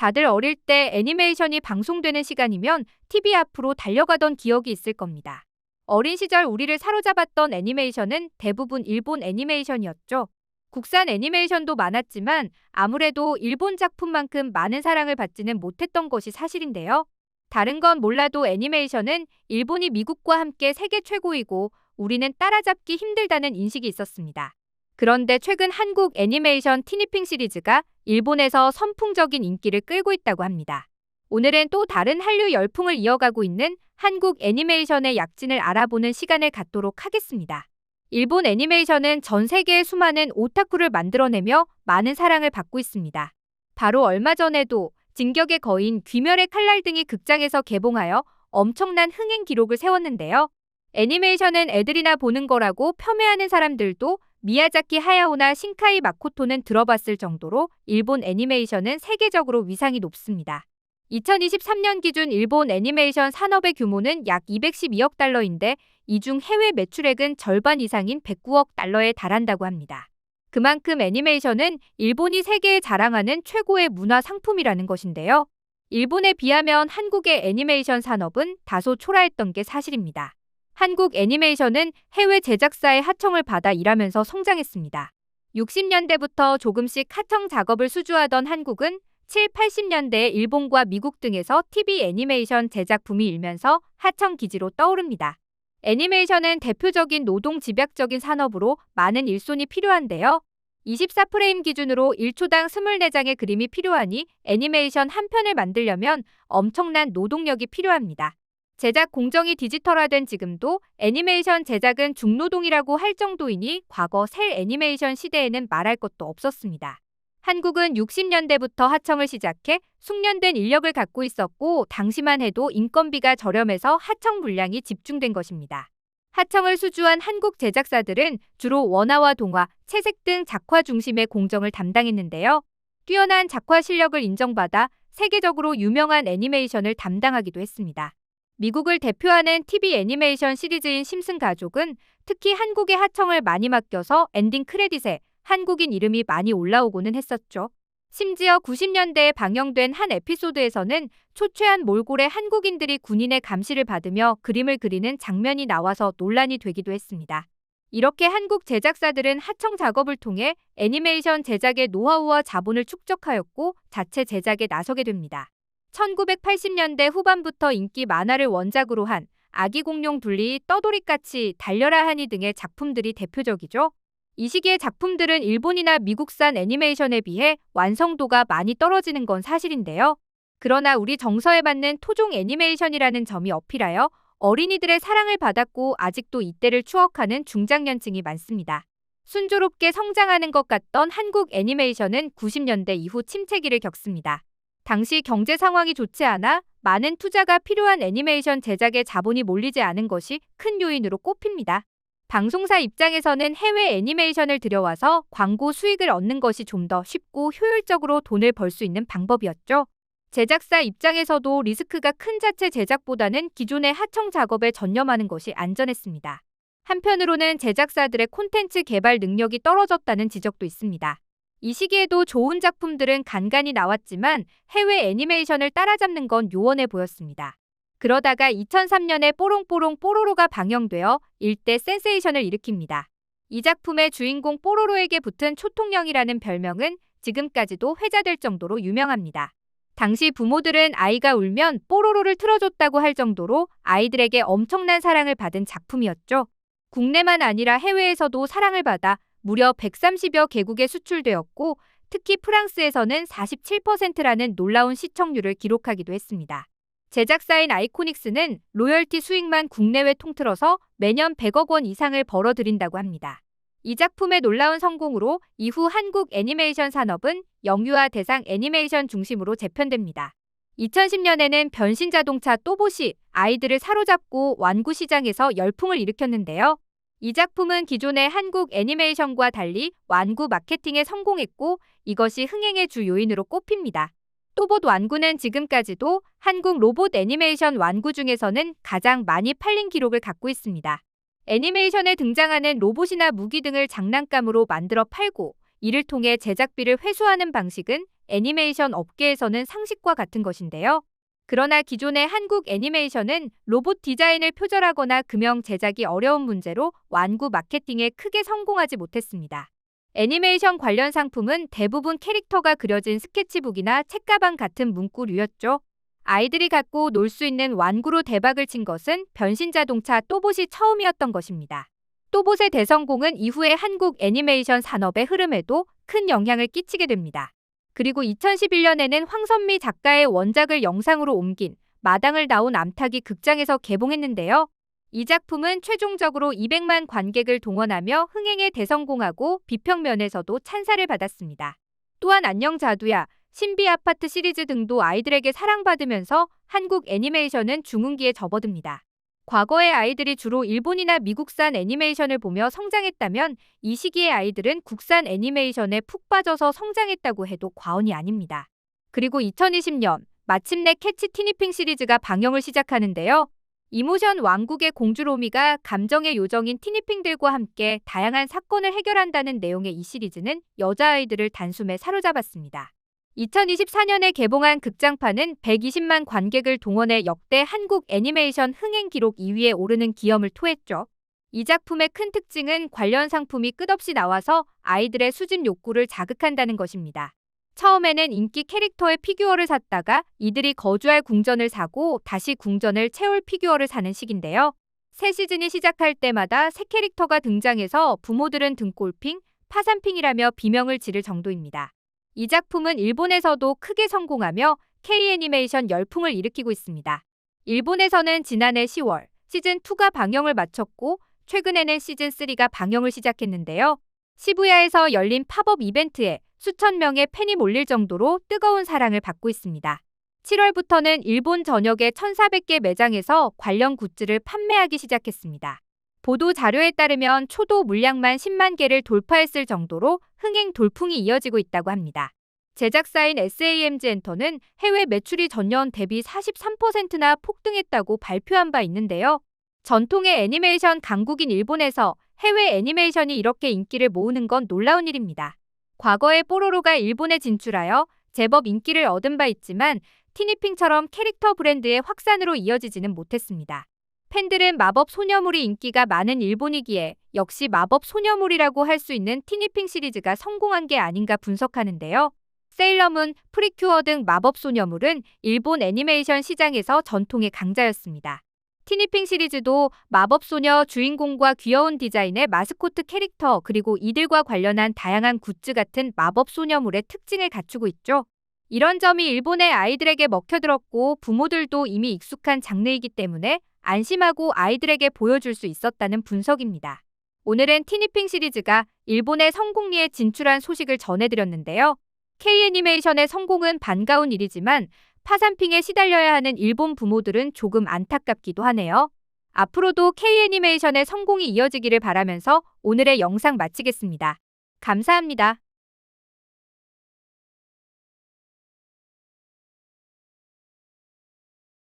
다들 어릴 때 애니메이션이 방송되는 시간이면 TV 앞으로 달려가던 기억이 있을 겁니다. 어린 시절 우리를 사로잡았던 애니메이션은 대부분 일본 애니메이션이었죠. 국산 애니메이션도 많았지만 아무래도 일본 작품만큼 많은 사랑을 받지는 못했던 것이 사실인데요. 다른 건 몰라도 애니메이션은 일본이 미국과 함께 세계 최고이고 우리는 따라잡기 힘들다는 인식이 있었습니다. 그런데 최근 한국 애니메이션 티니핑 시리즈가 일본에서 선풍적인 인기를 끌고 있다고 합니다. 오늘은 또 다른 한류 열풍을 이어가고 있는 한국 애니메이션의 약진을 알아보는 시간을 갖도록 하겠습니다. 일본 애니메이션은 전 세계의 수많은 오타쿠를 만들어내며 많은 사랑을 받고 있습니다. 바로 얼마 전에도 진격의 거인, 귀멸의 칼날 등이 극장에서 개봉하여 엄청난 흥행 기록을 세웠는데요. 애니메이션은 애들이나 보는 거라고 폄훼하는 사람들도 미야자키 하야오나 신카이 마코토는 들어봤을 정도로 일본 애니메이션은 세계적으로 위상이 높습니다. 2023년 기준 일본 애니메이션 산업의 규모는 약 212억 달러인데 이 중 해외 매출액은 절반 이상인 109억 달러에 달한다고 합니다. 그만큼 애니메이션은 일본이 세계에 자랑하는 최고의 문화 상품이라는 것인데요. 일본에 비하면 한국의 애니메이션 산업은 다소 초라했던 게 사실입니다. 한국 애니메이션은 해외 제작사의 하청을 받아 일하면서 성장했습니다. 60년대부터 조금씩 하청 작업을 수주하던 한국은 7, 80년대에 일본과 미국 등에서 TV 애니메이션 제작 붐이 일면서 하청 기지로 떠오릅니다. 애니메이션은 대표적인 노동 집약적인 산업으로 많은 일손이 필요한데요. 24프레임 기준으로 1초당 24장의 그림이 필요하니 애니메이션 한 편을 만들려면 엄청난 노동력이 필요합니다. 제작 공정이 디지털화된 지금도 애니메이션 제작은 중노동이라고 할 정도이니 과거 셀 애니메이션 시대에는 말할 것도 없었습니다. 한국은 60년대부터 하청을 시작해 숙련된 인력을 갖고 있었고 당시만 해도 인건비가 저렴해서 하청 물량이 집중된 것입니다. 하청을 수주한 한국 제작사들은 주로 원화와 동화, 채색 등 작화 중심의 공정을 담당했는데요. 뛰어난 작화 실력을 인정받아 세계적으로 유명한 애니메이션을 담당하기도 했습니다. 미국을 대표하는 TV 애니메이션 시리즈인 심슨 가족은 특히 한국의 하청을 많이 맡겨서 엔딩 크레딧에 한국인 이름이 많이 올라오고는 했었죠. 심지어 90년대에 방영된 한 에피소드에서는 초췌한 몰골에 한국인들이 군인의 감시를 받으며 그림을 그리는 장면이 나와서 논란이 되기도 했습니다. 이렇게 한국 제작사들은 하청 작업을 통해 애니메이션 제작의 노하우와 자본을 축적하였고 자체 제작에 나서게 됩니다. 1980년대 후반부터 인기 만화를 원작으로 한 아기 공룡 둘리, 떠돌이까치, 달려라 하니 등의 작품들이 대표적이죠. 이 시기의 작품들은 일본이나 미국산 애니메이션에 비해 완성도가 많이 떨어지는 건 사실인데요. 그러나 우리 정서에 맞는 토종 애니메이션이라는 점이 어필하여 어린이들의 사랑을 받았고 아직도 이때를 추억하는 중장년층이 많습니다. 순조롭게 성장하는 것 같던 한국 애니메이션은 90년대 이후 침체기를 겪습니다. 당시 경제 상황이 좋지 않아 많은 투자가 필요한 애니메이션 제작에 자본이 몰리지 않은 것이 큰 요인으로 꼽힙니다. 방송사 입장에서는 해외 애니메이션을 들여와서 광고 수익을 얻는 것이 좀 더 쉽고 효율적으로 돈을 벌 수 있는 방법이었죠. 제작사 입장에서도 리스크가 큰 자체 제작보다는 기존의 하청 작업에 전념하는 것이 안전했습니다. 한편으로는 제작사들의 콘텐츠 개발 능력이 떨어졌다는 지적도 있습니다. 이 시기에도 좋은 작품들은 간간히 나왔지만 해외 애니메이션을 따라잡는 건 요원해 보였습니다. 그러다가 2003년에 뽀롱뽀롱 뽀로로가 방영되어 일대 센세이션을 일으킵니다. 이 작품의 주인공 뽀로로에게 붙은 초통령이라는 별명은 지금까지도 회자될 정도로 유명합니다. 당시 부모들은 아이가 울면 뽀로로를 틀어줬다고 할 정도로 아이들에게 엄청난 사랑을 받은 작품이었죠. 국내만 아니라 해외에서도 사랑을 받아 무려 130여 개국에 수출되었고 특히 프랑스에서는 47%라는 놀라운 시청률을 기록하기도 했습니다. 제작사인 아이코닉스는 로열티 수익만 국내외 통틀어서 매년 100억 원 이상을 벌어들인다고 합니다. 이 작품의 놀라운 성공으로 이후 한국 애니메이션 산업은 영유아 대상 애니메이션 중심으로 재편됩니다. 2010년에는 변신자동차 또봇이 아이들을 사로잡고 완구 시장에서 열풍을 일으켰는데요. 이 작품은 기존의 한국 애니메이션과 달리 완구 마케팅에 성공했고 이것이 흥행의 주 요인으로 꼽힙니다. 또봇 완구는 지금까지도 한국 로봇 애니메이션 완구 중에서는 가장 많이 팔린 기록을 갖고 있습니다. 애니메이션에 등장하는 로봇이나 무기 등을 장난감으로 만들어 팔고 이를 통해 제작비를 회수하는 방식은 애니메이션 업계에서는 상식과 같은 것인데요. 그러나 기존의 한국 애니메이션은 로봇 디자인을 표절하거나 금형 제작이 어려운 문제로 완구 마케팅에 크게 성공하지 못했습니다. 애니메이션 관련 상품은 대부분 캐릭터가 그려진 스케치북이나 책가방 같은 문구류였죠. 아이들이 갖고 놀 수 있는 완구로 대박을 친 것은 변신자동차 또봇이 처음이었던 것입니다. 또봇의 대성공은 이후의 한국 애니메이션 산업의 흐름에도 큰 영향을 끼치게 됩니다. 그리고 2011년에는 황선미 작가의 원작을 영상으로 옮긴 마당을 나온 암탉이 극장에서 개봉했는데요. 이 작품은 최종적으로 200만 관객을 동원하며 흥행에 대성공하고 비평면에서도 찬사를 받았습니다. 또한 안녕 자두야, 신비 아파트 시리즈 등도 아이들에게 사랑받으면서 한국 애니메이션은 중흥기에 접어듭니다. 과거의 아이들이 주로 일본이나 미국산 애니메이션을 보며 성장했다면 이 시기의 아이들은 국산 애니메이션에 푹 빠져서 성장했다고 해도 과언이 아닙니다. 그리고 2020년 마침내 캐치 티니핑 시리즈가 방영을 시작하는데요. 이모션 왕국의 공주 로미가 감정의 요정인 티니핑들과 함께 다양한 사건을 해결한다는 내용의 이 시리즈는 여자아이들을 단숨에 사로잡았습니다. 2024년에 개봉한 극장판은 120만 관객을 동원해 역대 한국 애니메이션 흥행 기록 2위에 오르는 기염을 토했죠. 이 작품의 큰 특징은 관련 상품이 끝없이 나와서 아이들의 수집 욕구를 자극한다는 것입니다. 처음에는 인기 캐릭터의 피규어를 샀다가 이들이 거주할 궁전을 사고 다시 궁전을 채울 피규어를 사는 식인데요. 새 시즌이 시작할 때마다 새 캐릭터가 등장해서 부모들은 등골핑, 파산핑이라며 비명을 지를 정도입니다. 이 작품은 일본에서도 크게 성공하며 K-애니메이션 열풍을 일으키고 있습니다. 일본에서는 지난해 10월 시즌2가 방영을 마쳤고 최근에는 시즌3가 방영을 시작했는데요. 시부야에서 열린 팝업 이벤트에 수천 명의 팬이 몰릴 정도로 뜨거운 사랑을 받고 있습니다. 7월부터는 일본 전역의 1,400개 매장에서 관련 굿즈를 판매하기 시작했습니다. 보도 자료에 따르면 초도 물량만 10만 개를 돌파했을 정도로 흥행 돌풍이 이어지고 있다고 합니다. 제작사인 SAMG 엔터는 해외 매출이 전년 대비 43%나 폭등했다고 발표한 바 있는데요. 전통의 애니메이션 강국인 일본에서 해외 애니메이션이 이렇게 인기를 모으는 건 놀라운 일입니다. 과거에 뽀로로가 일본에 진출하여 제법 인기를 얻은 바 있지만 티니핑처럼 캐릭터 브랜드의 확산으로 이어지지는 못했습니다. 팬들은 마법 소녀물이 인기가 많은 일본이기에 역시 마법 소녀물이라고 할 수 있는 티니핑 시리즈가 성공한 게 아닌가 분석하는데요. 세일러문, 프리큐어 등 마법 소녀물은 일본 애니메이션 시장에서 전통의 강자였습니다. 티니핑 시리즈도 마법 소녀 주인공과 귀여운 디자인의 마스코트 캐릭터 그리고 이들과 관련한 다양한 굿즈 같은 마법 소녀물의 특징을 갖추고 있죠. 이런 점이 일본의 아이들에게 먹혀들었고 부모들도 이미 익숙한 장르이기 때문에 안심하고 아이들에게 보여줄 수 있었다는 분석입니다. 오늘은 티니핑 시리즈가 일본의 성공리에 진출한 소식을 전해드렸는데요. K-애니메이션의 성공은 반가운 일이지만 파산핑에 시달려야 하는 일본 부모들은 조금 안타깝기도 하네요. 앞으로도 K-애니메이션의 성공이 이어지기를 바라면서 오늘의 영상 마치겠습니다. 감사합니다.